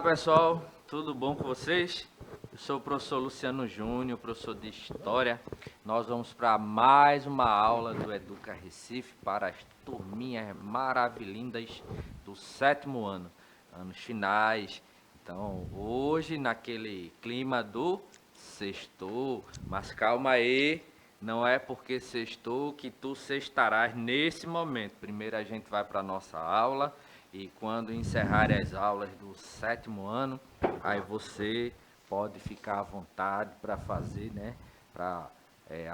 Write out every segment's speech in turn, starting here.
pessoal, tudo bom com vocês? Eu sou o professor Luciano Júnior, professor de História. Nós vamos para mais uma aula do Educa Recife para as turminhas maravilhindas do 7º ano, anos finais. Então, hoje, naquele clima do sextou, mas calma aí, não é porque sextou que tu sextarás nesse momento. Primeiro a gente vai para a nossa aula. E quando encerrarem as aulas do 7º ano, aí você pode ficar à vontade para fazer, né? Para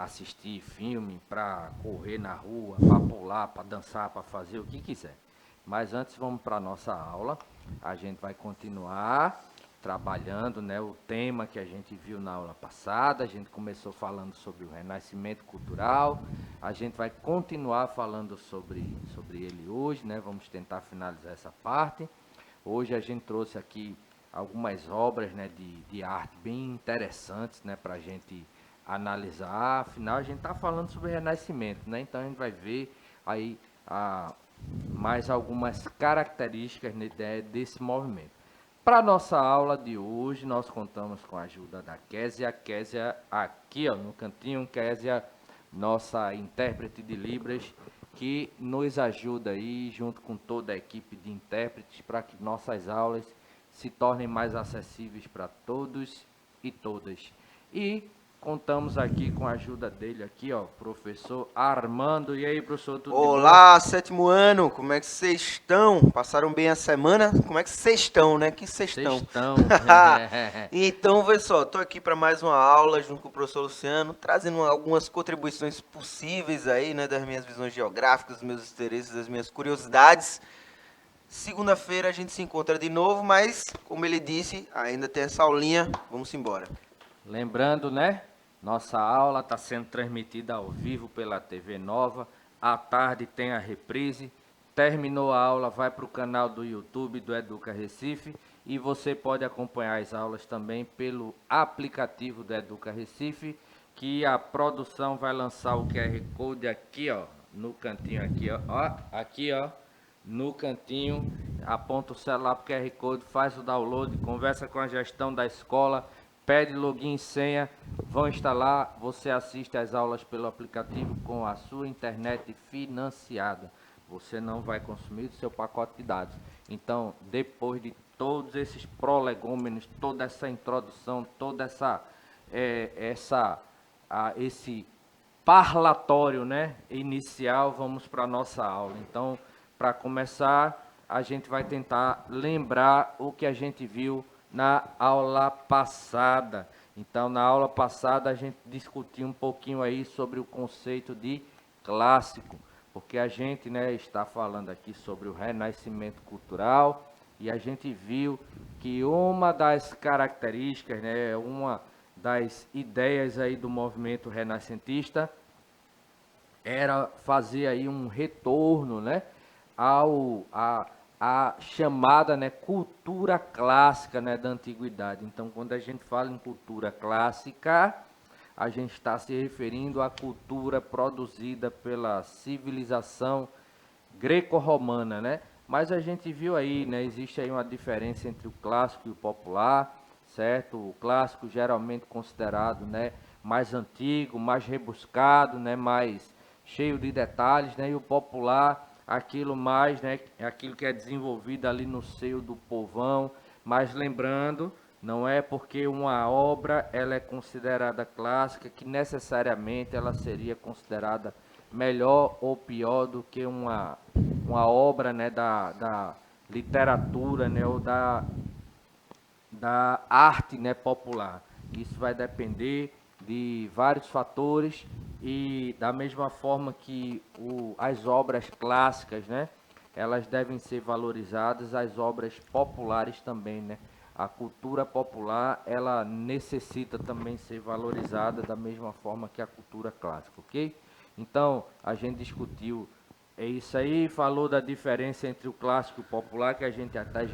assistir filme, para correr na rua, para pular, para dançar, para fazer o que quiser. Mas antes vamos para a nossa aula. A gente vai continuar trabalhando, né, o tema que a gente viu na aula passada. A gente começou falando sobre o renascimento cultural. A gente vai continuar falando sobre ele hoje, né? Vamos tentar finalizar essa parte. Hoje a gente trouxe aqui algumas obras, né, de arte bem interessantes, né, para a gente analisar. Afinal, a gente está falando sobre renascimento, né? Então a gente vai ver aí mais algumas características, né, desse movimento. Para a nossa aula de hoje, nós contamos com a ajuda da Késia. Késia aqui, ó, no cantinho, Késia, nossa intérprete de Libras, que nos ajuda aí, junto com toda a equipe de intérpretes, para que nossas aulas se tornem mais acessíveis para todos e todas. E contamos aqui com a ajuda dele aqui, ó, professor Armando. E aí, professor, tudo de boa? Olá, 7º ano, como é que vocês estão? Passaram bem a semana? Como é que vocês estão, né? Que vocês estão? Sextão. Então, vê só, tô aqui para mais uma aula junto com o professor Luciano, trazendo algumas contribuições possíveis aí, né, das minhas visões geográficas, dos meus interesses, das minhas curiosidades. Segunda-feira a gente se encontra de novo, mas, como ele disse, ainda tem essa aulinha, vamos embora. Lembrando, né? Nossa aula está sendo transmitida ao vivo pela TV Nova. À tarde tem a reprise. Terminou a aula, vai para o canal do YouTube do Educa Recife. E você pode acompanhar as aulas também pelo aplicativo do Educa Recife, que a produção vai lançar o QR Code aqui, ó, no cantinho aqui, ó, aqui, ó, no cantinho. Aponta o celular para o QR Code, faz o download, conversa com a gestão da escola, pede login e senha, vão instalar, você assiste às aulas pelo aplicativo com a sua internet financiada. Você não vai consumir do seu pacote de dados. Então, depois de todos esses prolegômenos, toda essa introdução, toda esse parlatório, né, inicial, vamos para a nossa aula. Então, para começar, a gente vai tentar lembrar o que a gente viu na aula passada. Então, na aula passada, a gente discutiu um pouquinho aí sobre o conceito de clássico, porque a gente, né, está falando aqui sobre o renascimento cultural e a gente viu que uma das características, né, uma das ideias aí do movimento renascentista era fazer aí um retorno, né, a chamada, né, cultura clássica, né, da antiguidade. Então, quando a gente fala em cultura clássica, a gente está se referindo à cultura produzida pela civilização greco-romana, né? Mas a gente viu aí, né, existe aí uma diferença entre o clássico e o popular, certo? O clássico geralmente considerado, né, mais antigo, mais rebuscado, né, mais cheio de detalhes, né? E o popular, aquilo mais, né, aquilo que é desenvolvido ali no seio do povão. Mas lembrando, não é porque uma obra ela é considerada clássica que necessariamente ela seria considerada melhor ou pior do que uma obra, né, da literatura, né, ou da arte, né, popular. Isso vai depender de vários fatores e da mesma forma que as obras clássicas, né, elas devem ser valorizadas, as obras populares também, né? A cultura popular, ela necessita também ser valorizada da mesma forma que a cultura clássica, ok? Então, a gente discutiu isso aí, falou da diferença entre o clássico e o popular, que a gente até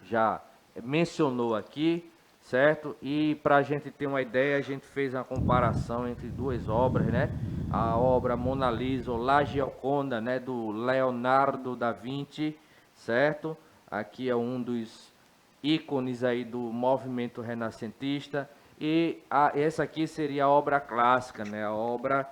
já mencionou aqui, certo? E para a gente ter uma ideia, a gente fez uma comparação entre duas obras, né? A obra Mona Lisa, ou La Gioconda, né, do Leonardo da Vinci, certo? Aqui é um ícones aí do movimento renascentista. E essa aqui seria a obra clássica, né? A obra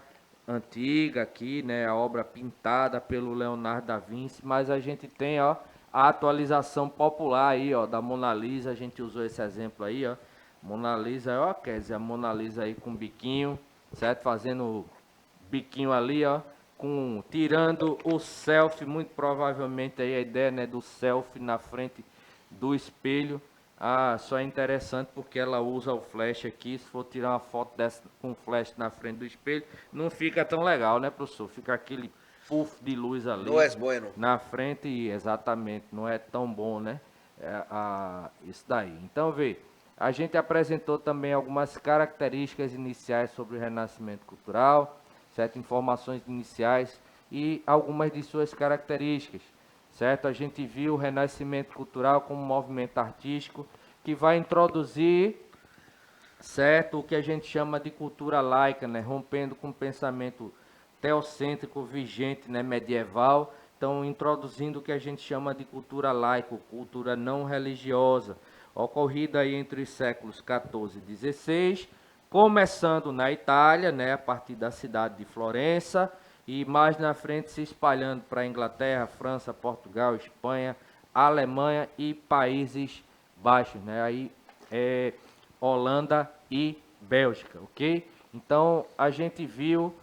antiga aqui, né? A obra pintada pelo Leonardo da Vinci, mas a gente tem, ó, a atualização popular aí, ó, da Mona Lisa. A gente usou esse exemplo aí, ó. Mona Lisa, ó, quer dizer, a Mona Lisa aí com biquinho, certo? Fazendo biquinho ali, ó, tirando o selfie, muito provavelmente aí a ideia, né, do selfie na frente do espelho. Ah, só é interessante porque ela usa o flash aqui. Se for tirar uma foto dessa com flash na frente do espelho, não fica tão legal, né, professor? Fica aquele puff de luz ali Não é bueno. na frente e exatamente não é tão bom, né? Isso daí. Então, vê, a gente apresentou também algumas características iniciais sobre o Renascimento cultural, certo? Informações iniciais e algumas de suas características, certo? A gente viu o Renascimento cultural como um movimento artístico que vai introduzir, certo, o que a gente chama de cultura laica, né? Rompendo com o pensamento teocêntrico vigente, né, medieval. Então, introduzindo o que a gente chama de cultura laica, cultura não religiosa, ocorrida aí entre os séculos 14 e 16, começando na Itália, né, a partir da cidade de Florença, e mais na frente se espalhando para a Inglaterra, França, Portugal, Espanha, Alemanha e Países Baixos, né, aí Holanda e Bélgica, ok? Então, a gente viu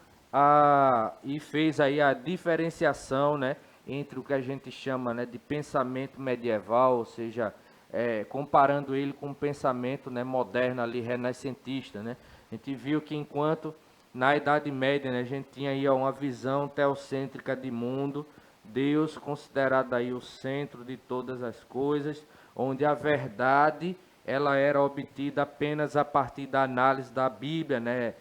e fez aí a diferenciação, né, entre o que a gente chama, né, de pensamento medieval, ou seja, comparando ele com o pensamento, né, moderno ali, renascentista, né? A gente viu que enquanto na Idade Média, né, a gente tinha aí uma visão teocêntrica de mundo, Deus considerado aí o centro de todas as coisas, onde a verdade ela era obtida apenas a partir da análise da Bíblia, né?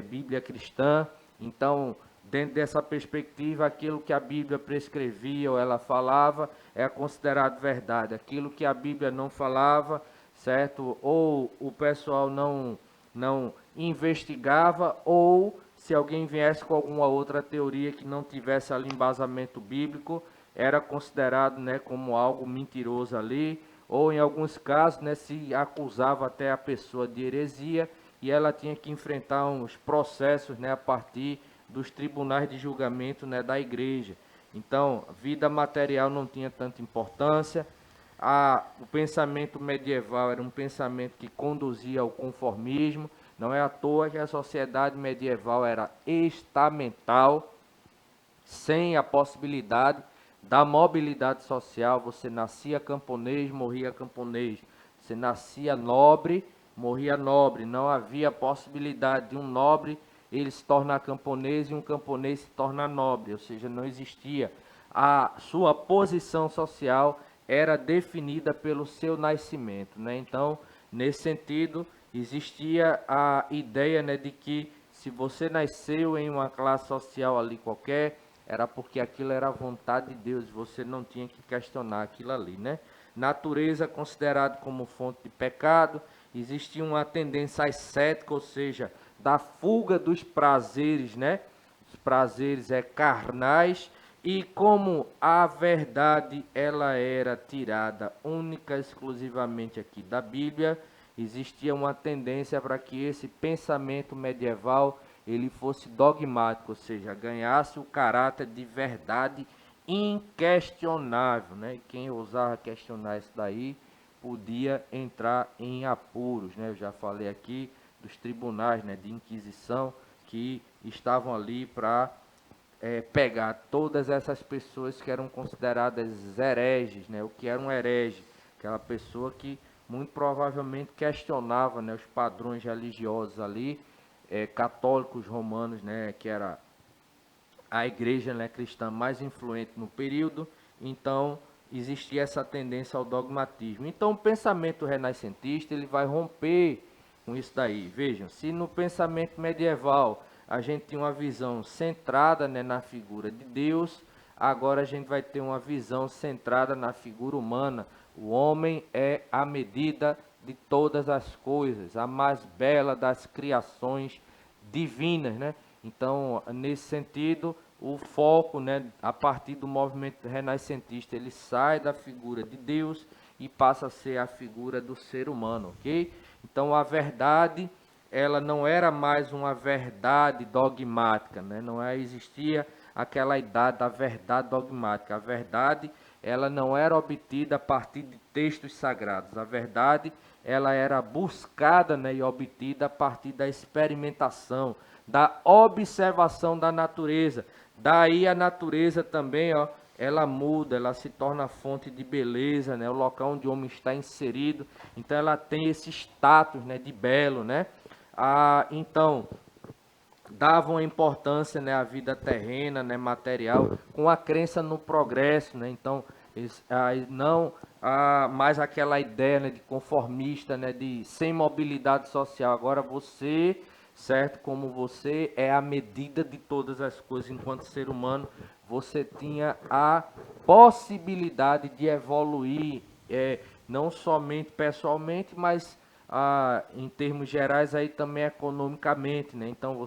Bíblia cristã. Então, dentro dessa perspectiva, aquilo que a Bíblia prescrevia ou ela falava é considerado verdade. Aquilo que a Bíblia não falava, certo? Ou o pessoal não investigava, ou se alguém viesse com alguma outra teoria que não tivesse ali embasamento bíblico, era considerado, né, como algo mentiroso ali, ou em alguns casos, né, se acusava até a pessoa de heresia e ela tinha que enfrentar uns processos, né, a partir dos tribunais de julgamento, né, da igreja. Então, vida material não tinha tanta importância. O pensamento medieval era um pensamento que conduzia ao conformismo. Não é à toa que a sociedade medieval era estamental, sem a possibilidade da mobilidade social. Você nascia camponês, morria camponês. Você nascia nobre, morria nobre. Não havia possibilidade de um nobre ele se tornar camponês e um camponês se tornar nobre. Ou seja, não existia. A sua posição social era definida pelo seu nascimento, né? Então, nesse sentido, existia a ideia, né, de que se você nasceu em uma classe social ali qualquer, era porque aquilo era a vontade de Deus, você não tinha que questionar aquilo ali, né? Natureza considerado como fonte de pecado, existia uma tendência ascética, ou seja, da fuga dos prazeres, né? Os prazeres carnais, e como a verdade ela era tirada única exclusivamente aqui da Bíblia, existia uma tendência para que esse pensamento medieval ele fosse dogmático, ou seja, ganhasse o caráter de verdade inquestionável, né? Quem ousava questionar isso daí podia entrar em apuros, né? Eu já falei aqui dos tribunais, né, de inquisição que estavam ali para pegar todas essas pessoas que eram consideradas hereges, né? O que era um herege? Aquela pessoa que muito provavelmente questionava, né, os padrões religiosos ali, católicos romanos, né, que era a igreja, né, cristã mais influente no período. Então existia essa tendência ao dogmatismo. Então o pensamento renascentista ele vai romper com isso daí. Vejam, se no pensamento medieval a gente tinha uma visão centrada, né, na figura de Deus, agora a gente vai ter uma visão centrada na figura humana. O homem é a medida de todas as coisas, a mais bela das criações divinas, né? Então, nesse sentido, o foco, né, a partir do movimento renascentista, ele sai da figura de Deus e passa a ser a figura do ser humano, ok? Então a verdade, ela não era mais uma verdade dogmática, né? Não existia aquela idade da verdade dogmática. A verdade, ela não era obtida a partir de textos sagrados. A verdade, ela era buscada, né, e obtida a partir da experimentação, da observação da natureza. Daí a natureza também, ó, ela muda, ela se torna fonte de beleza, né? O local onde o homem está inserido, então ela tem esse status, né, de belo, né? Então, davam importância, né, à vida terrena, né, material, com a crença no progresso, né? Então, não mais aquela ideia, né, de conformista, né, de sem mobilidade social. Agora você, certo, como você é a medida de todas as coisas enquanto ser humano, você tinha a possibilidade de evoluir, não somente pessoalmente, mas em termos gerais aí também economicamente, né? Então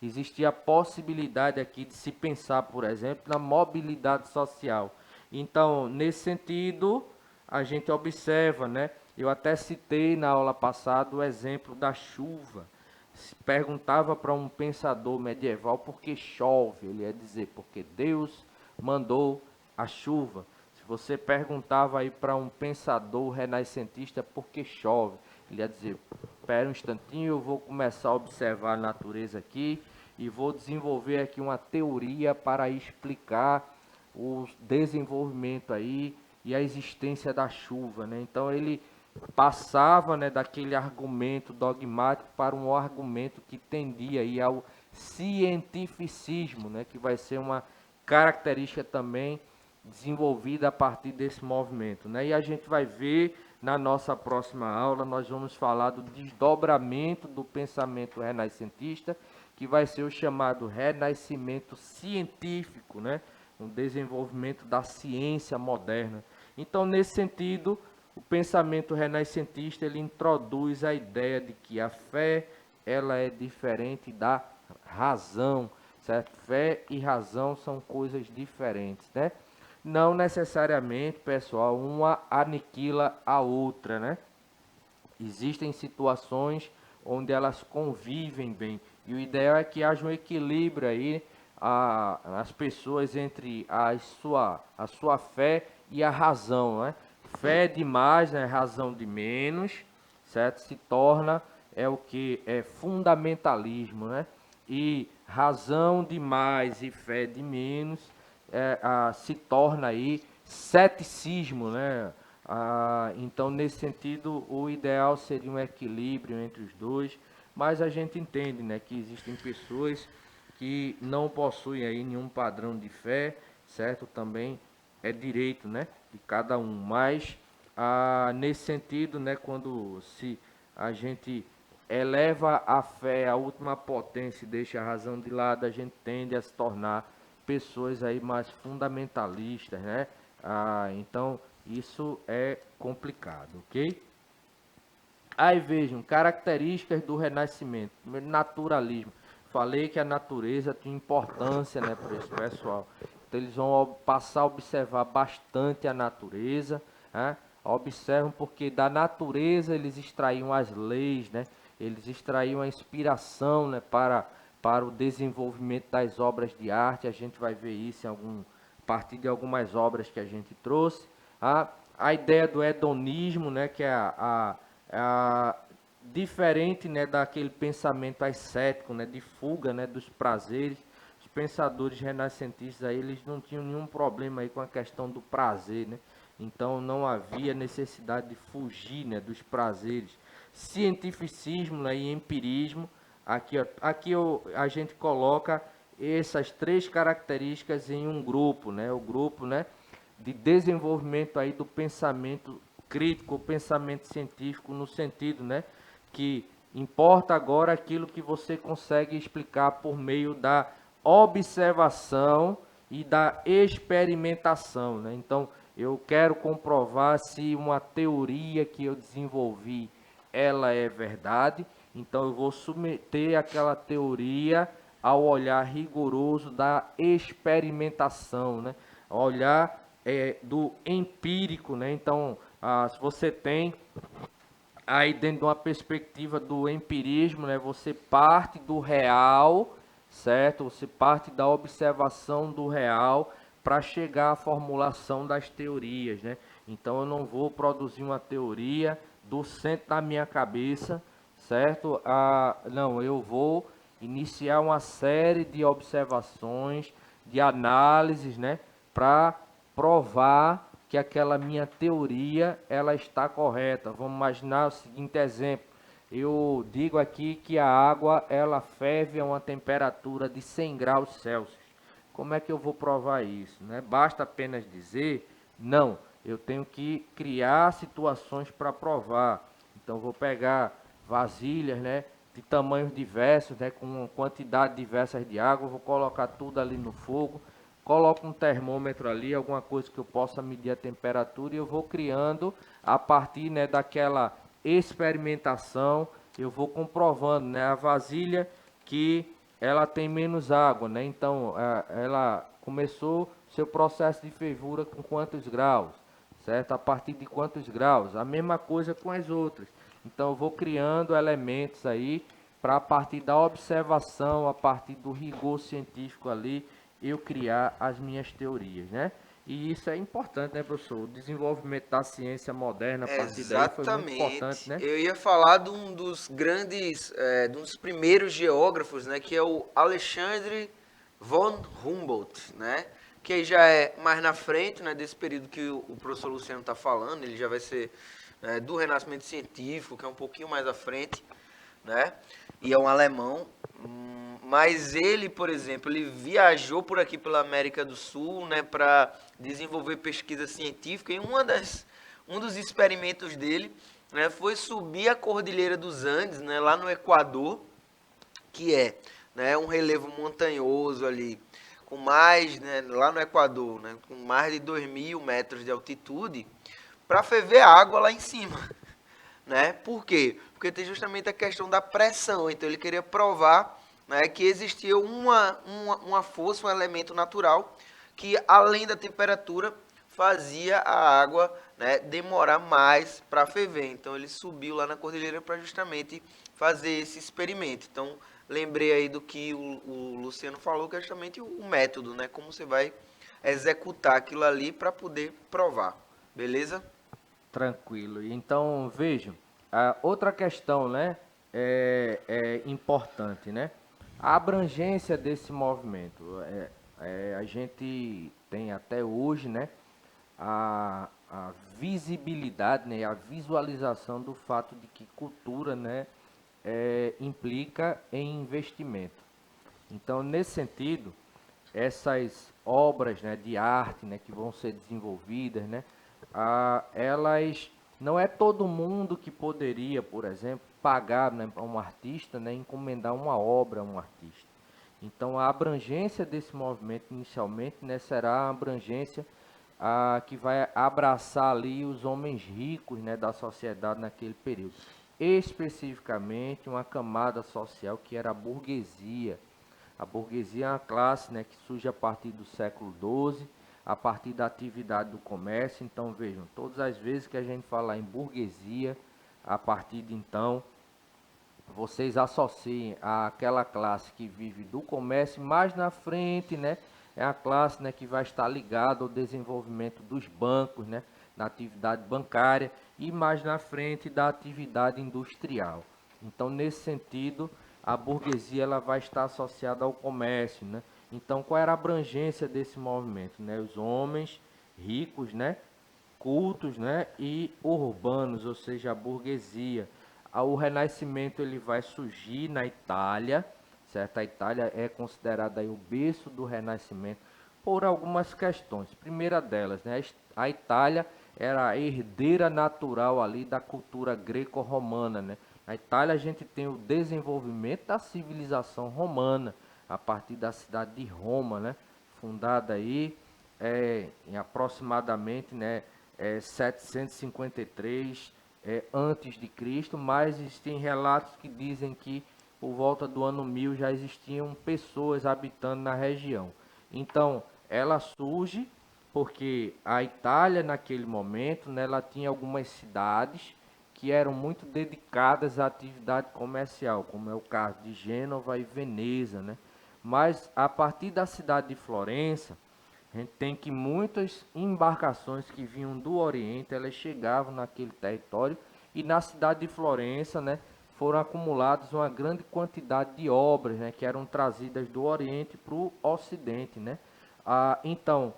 existia a possibilidade aqui de se pensar, por exemplo, na mobilidade social. Então, nesse sentido, a gente observa, né? Eu até citei na aula passada o exemplo da chuva. Se perguntava para um pensador medieval por que chove, ele ia dizer porque Deus mandou a chuva. Se você perguntava aí para um pensador renascentista por que chove, ele ia dizer, espera um instantinho, eu vou começar a observar a natureza aqui e vou desenvolver aqui uma teoria para explicar o desenvolvimento aí e a existência da chuva, né? Então ele passava, né, daquele argumento dogmático para um argumento que tendia aí ao cientificismo, né, que vai ser uma característica também desenvolvida a partir desse movimento, né? E a gente vai ver na nossa próxima aula, nós vamos falar do desdobramento do pensamento renascentista, que vai ser o chamado renascimento científico, né? O desenvolvimento da ciência moderna. Então, nesse sentido, o pensamento renascentista ele introduz a ideia de que a fé ela é diferente da razão, certo? Fé e razão são coisas diferentes, né? Não necessariamente, pessoal, uma aniquila a outra, né? Existem situações onde elas convivem bem e o ideal é que haja um equilíbrio aí as pessoas entre a sua fé e a razão, né? Fé demais, né? Razão de menos, certo? Se torna o que é fundamentalismo, né? E razão demais e fé de menos se torna aí ceticismo, né? Então, nesse sentido, o ideal seria um equilíbrio entre os dois, mas a gente entende, né, que existem pessoas que não possuem aí nenhum padrão de fé, certo? Também é direito, né, de cada um, mas nesse sentido, né, quando a gente eleva a fé à última potência e deixa a razão de lado, a gente tende a se tornar pessoas aí mais fundamentalistas, né? Então isso é complicado, ok? Aí vejam, características do Renascimento, naturalismo. Falei que a natureza tinha importância, né, para esse pessoal. Então eles vão passar a observar bastante a natureza, né? Observam porque da natureza eles extraíam as leis, né? Eles extraíam a inspiração, né, para o desenvolvimento das obras de arte. A gente vai ver isso a partir de algumas obras que a gente trouxe. A ideia do hedonismo, né, que é diferente, né, daquele pensamento ascético, né, de fuga, né, dos prazeres. Os pensadores renascentistas aí, eles não tinham nenhum problema aí com a questão do prazer, né? Então não havia necessidade de fugir, né, dos prazeres. Cientificismo, né, e empirismo. Aqui a gente coloca essas três características em um grupo, né? O grupo, né, de desenvolvimento aí do pensamento crítico, o pensamento científico, no sentido, né, que importa agora aquilo que você consegue explicar por meio da observação e da experimentação, né? Então, eu quero comprovar se uma teoria que eu desenvolvi, ela é verdade. Então, eu vou submeter aquela teoria ao olhar rigoroso da experimentação, né? Olhar do empírico, né? Então, se você tem aí dentro de uma perspectiva do empirismo, né, você parte do real, certo? Você parte da observação do real para chegar à formulação das teorias, né? Então eu não vou produzir uma teoria do centro da minha cabeça, certo? Não, eu vou iniciar uma série de observações, de análises, né, para provar que aquela minha teoria ela está correta. Vamos imaginar o seguinte exemplo. Eu digo aqui que a água ela ferve a uma temperatura de 100 graus Celsius. Como é que eu vou provar isso, né? Basta apenas dizer? Não, eu tenho que criar situações para provar. Então vou pegar vasilhas, né, de tamanhos diversos, né, com quantidade diversas de água, vou colocar tudo ali no fogo, coloco um termômetro ali, alguma coisa que eu possa medir a temperatura e eu vou criando a partir, né, daquela experimentação, eu vou comprovando, né, a vasilha que ela tem menos água, né? Então ela começou seu processo de fervura com quantos graus, certo? A partir de quantos graus? A mesma coisa com as outras. Então eu vou criando elementos aí para a partir da observação, a partir do rigor científico ali, eu criar as minhas teorias, né? E isso é importante, né, professor? O desenvolvimento da ciência moderna a partir daí foi muito importante, Exatamente. né? Eu ia falar de um dos grandes, de um dos primeiros geógrafos, né, que é o Alexandre von Humboldt, né? Que aí já é mais na frente, né, desse período que o professor Luciano está falando, ele já vai ser do Renascimento Científico, que é um pouquinho mais à frente, né? E é um alemão. Mas ele, por exemplo, ele viajou por aqui pela América do Sul, né, para desenvolver pesquisa científica. E um dos experimentos dele, né, foi subir a Cordilheira dos Andes, né, lá no Equador, que é, né, um relevo montanhoso ali, com mais, né, lá no Equador, né, com mais de 2.000 metros de altitude, para ferver água lá em cima. Né? Por quê? Porque tem justamente a questão da pressão. Então ele queria provar, né, que existia uma força, um elemento natural que, além da temperatura, fazia a água, né, demorar mais para ferver. Então ele subiu lá na cordilheira para justamente fazer esse experimento. Então lembrei aí do que o Luciano falou, que é justamente o método, né, como você vai executar aquilo ali para poder provar. Beleza? Tranquilo. Então, vejam, a outra questão, né, é importante, né? A abrangência desse movimento. A gente tem até hoje, né, a visibilidade, né, a visualização do fato de que cultura, né, implica em investimento. Então, nesse sentido, essas obras, né, de arte, né, que vão ser desenvolvidas, né, elas não é todo mundo que poderia, por exemplo, pagar, né, a um artista, né, encomendar uma obra a um artista. Então a abrangência desse movimento inicialmente, né, será a abrangência que vai abraçar ali os homens ricos, né, da sociedade naquele período. Especificamente uma camada social que era a burguesia. A burguesia é uma classe, né, que surge a partir do século XII, a partir da atividade do comércio. Então vejam, todas as vezes que a gente fala em burguesia, a partir de então, vocês associem àquela classe que vive do comércio, mais na frente, né, é a classe, né, que vai estar ligada ao desenvolvimento dos bancos, né, na atividade bancária e mais na frente da atividade industrial. Então, nesse sentido, a burguesia ela vai estar associada ao comércio, né? Então, qual era a abrangência desse movimento, né? Os homens ricos, né, cultos, né, e urbanos, ou seja, a burguesia. O Renascimento ele vai surgir na Itália, certo? A Itália é considerada aí o berço do Renascimento por algumas questões. Primeira delas, né, a Itália era a herdeira natural ali da cultura greco-romana, né? Na Itália a gente tem o desenvolvimento da civilização romana a partir da cidade de Roma, né? Fundada aí em aproximadamente, né, 753 antes de Cristo, mas existem relatos que dizem que por volta do ano 1000 já existiam pessoas habitando na região. Então, ela surge, porque a Itália, naquele momento, né, ela tinha algumas cidades que eram muito dedicadas à atividade comercial, como é o caso de Gênova e Veneza, né? Mas a partir da cidade de Florença, a gente tem que muitas embarcações que vinham do Oriente, elas chegavam naquele território e na cidade de Florença, né, foram acumuladas uma grande quantidade de obras, né, que eram trazidas do Oriente para o Ocidente, né? Então,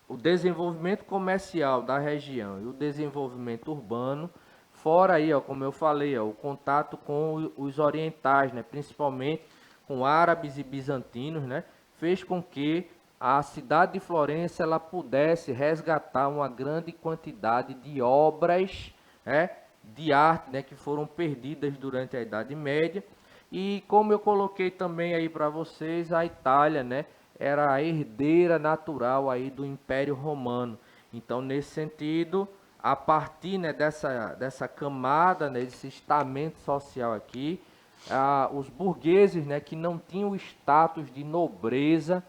o desenvolvimento comercial da região e o desenvolvimento urbano, fora aí, ó, como eu falei, ó, o contato com os orientais, né, principalmente com árabes e bizantinos, né, fez com que a cidade de Florença ela pudesse resgatar uma grande quantidade de obras, né, de arte, né, que foram perdidas durante a Idade Média. E como eu coloquei também aí para vocês, a Itália, né, era a herdeira natural aí do Império Romano. Então, nesse sentido, a partir, né, dessa camada, né, desse estamento social aqui, os burgueses, né, que não tinham o status de nobreza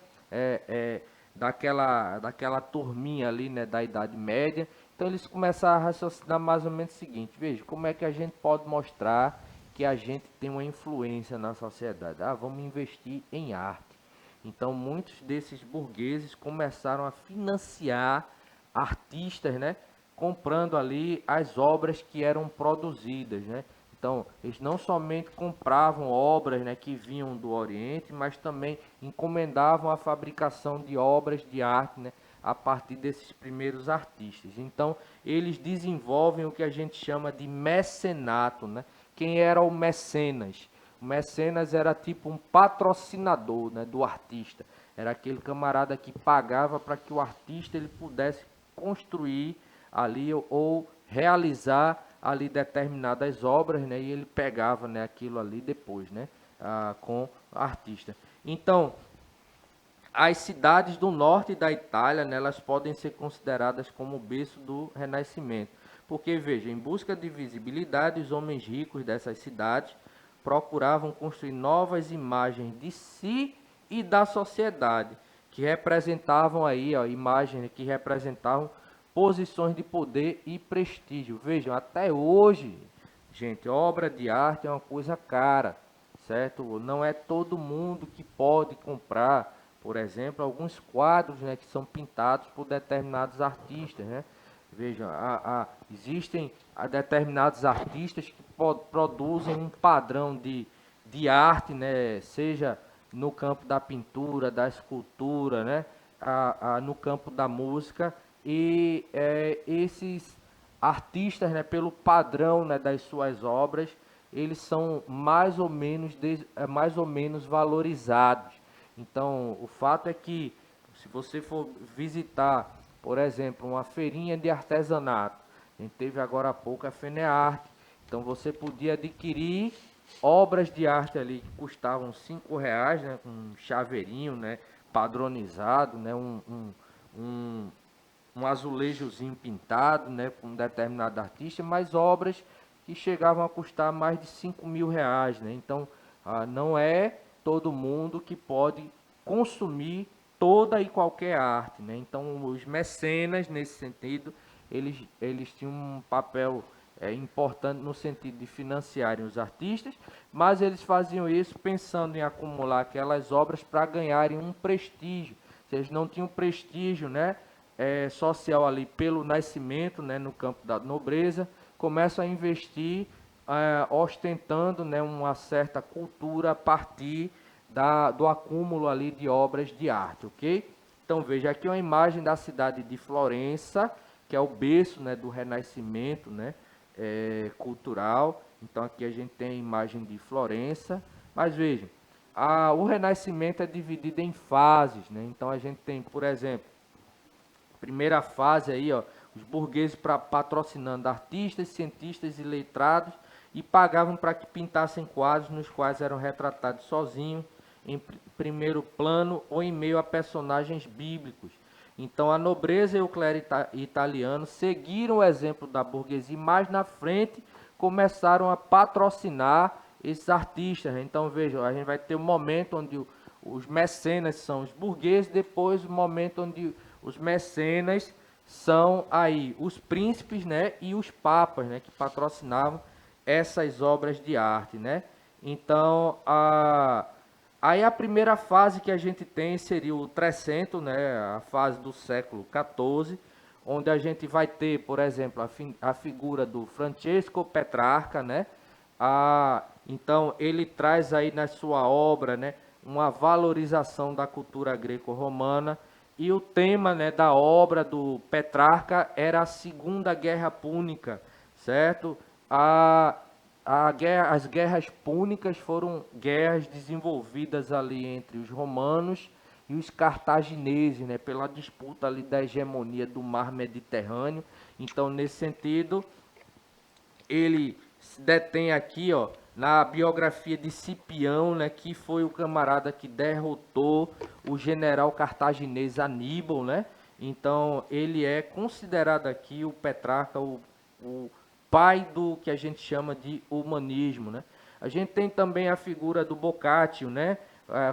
daquela turminha ali, né, da Idade Média, então eles começaram a raciocinar mais ou menos o seguinte: veja, como é que a gente pode mostrar que a gente tem uma influência na sociedade? Vamos investir em arte. Então, muitos desses burgueses começaram a financiar artistas, né, comprando ali as obras que eram produzidas, né? Então, eles não somente compravam obras, né, que vinham do Oriente, mas também encomendavam a fabricação de obras de arte, né, a partir desses primeiros artistas. Então, eles desenvolvem o que a gente chama de mecenato, né? Quem era o mecenas? O mecenas era tipo um patrocinador, né, do artista. Era aquele camarada que pagava para que o artista ele pudesse construir ali ou realizar ali determinadas obras, né, e ele pegava, né, aquilo ali depois, né, com o artista. Então, as cidades do norte da Itália, né, elas podem ser consideradas como o berço do Renascimento. Porque, veja, em busca de visibilidade, os homens ricos dessas cidades procuravam construir novas imagens de si e da sociedade, que representavam aí, ó, imagens que representavam posições de poder e prestígio. Vejam, até hoje, gente, obra de arte é uma coisa cara, certo? Não é todo mundo que pode comprar, por exemplo, alguns quadros, né, que são pintados por determinados artistas, né? Vejam, existem determinados artistas que produzem um padrão de arte, né? Seja no campo da pintura, da escultura, né? No campo da música, e esses artistas, né, pelo padrão, né, das suas obras, eles são mais ou menos valorizados. Então, o fato é que, se você for visitar, por exemplo, uma feirinha de artesanato, a gente teve agora há pouco a FENEARTE, então você podia adquirir obras de arte ali que custavam R$ 5, né, com um chaveirinho, né, padronizado, né, um azulejozinho pintado, né, com um determinado artista, mas obras que chegavam a custar mais de R$ 5.000, né? Então, não é todo mundo que pode consumir toda e qualquer arte, né? Então, os mecenas, nesse sentido, eles tinham um papel importante no sentido de financiarem os artistas, mas eles faziam isso pensando em acumular aquelas obras para ganharem um prestígio. Se eles não tinham prestígio, né, social ali pelo nascimento, né, no campo da nobreza, começam a investir ostentando, né, uma certa cultura a partir do acúmulo ali de obras de arte, ok? Então veja aqui uma imagem da cidade de Florença, que é o berço, né, do Renascimento, né, cultural. Então aqui a gente tem a imagem de Florença, mas vejam, o Renascimento é dividido em fases, né? Então a gente tem, por exemplo, primeira fase aí, ó, os burgueses patrocinando artistas, cientistas e letrados e pagavam para que pintassem quadros nos quais eram retratados sozinhos, em primeiro plano ou em meio a personagens bíblicos. Então a nobreza e o clero italiano seguiram o exemplo da burguesia e mais na frente começaram a patrocinar esses artistas. Então vejam, a gente vai ter um momento onde os mecenas são os burgueses, depois o momento onde Os mecenas são aí os príncipes, né, e os papas, né, que patrocinavam essas obras de arte, né? Então, aí a primeira fase que a gente tem seria o 300, né, a fase do século XIV, onde a gente vai ter, por exemplo, a figura do Francesco Petrarca, né? Então, ele traz aí na sua obra, né, uma valorização da cultura greco-romana, e o tema, né, da obra do Petrarca era a Segunda Guerra Púnica, certo? As guerras púnicas foram guerras desenvolvidas ali entre os romanos e os cartagineses, né, pela disputa ali da hegemonia do mar Mediterrâneo. Então, nesse sentido, ele detém aqui, ó, na biografia de Cipião, né, que foi o camarada que derrotou o general cartaginês Aníbal, né? Então, ele é considerado aqui o Petrarca, o pai do que a gente chama de humanismo, né? A gente tem também a figura do Boccaccio, né,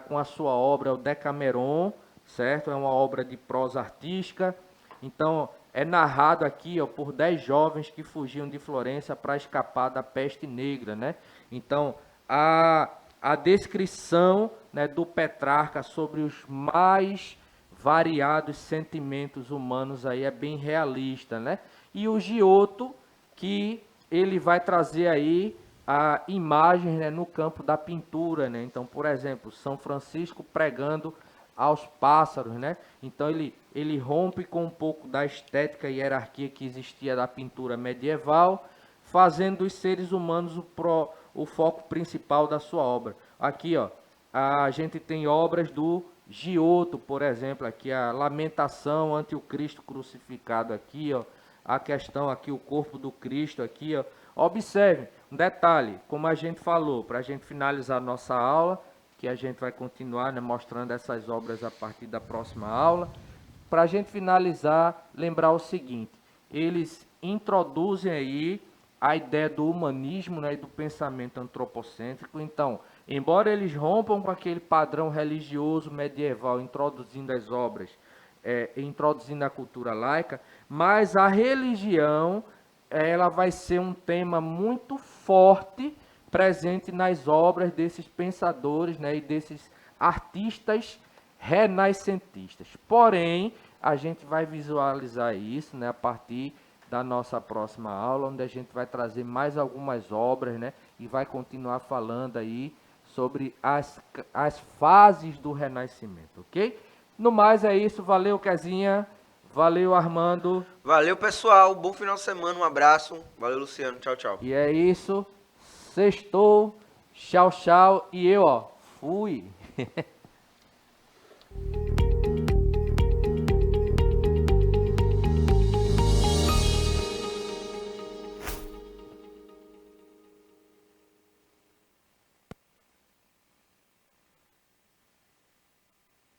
com a sua obra o Decameron, certo? É uma obra de prosa artística. Então, é narrado aqui, ó, por 10 jovens que fugiam de Florença para escapar da peste negra, né? Então, a descrição, né, do Petrarca sobre os mais variados sentimentos humanos aí é bem realista, né? E o Giotto, que ele vai trazer aí a imagem, né, no campo da pintura, né? Então, por exemplo, São Francisco pregando aos pássaros, né? Então ele rompe com um pouco da estética e hierarquia que existia da pintura medieval, fazendo os seres humanos o foco principal da sua obra. Aqui, ó, a gente tem obras do Giotto, por exemplo, aqui a Lamentação ante o Cristo crucificado aqui, ó, a questão aqui, o corpo do Cristo aqui, ó. Observe, um detalhe, como a gente falou, para a gente finalizar a nossa aula, que a gente vai continuar, né, mostrando essas obras a partir da próxima aula. Para a gente finalizar, lembrar o seguinte, eles introduzem aí a ideia do humanismo, né, e do pensamento antropocêntrico. Então, embora eles rompam com aquele padrão religioso medieval, introduzindo as obras, introduzindo a cultura laica, mas a religião, ela vai ser um tema muito forte presente nas obras desses pensadores, né, e desses artistas renascentistas. Porém, a gente vai visualizar isso, né, a partir da nossa próxima aula, onde a gente vai trazer mais algumas obras, né, e vai continuar falando aí sobre as fases do Renascimento, ok? No mais é isso, valeu, Kezinha, valeu, Armando. Valeu, pessoal, bom final de semana, um abraço, valeu, Luciano, tchau, tchau. E é isso, sextou, tchau, tchau, e eu, ó, fui.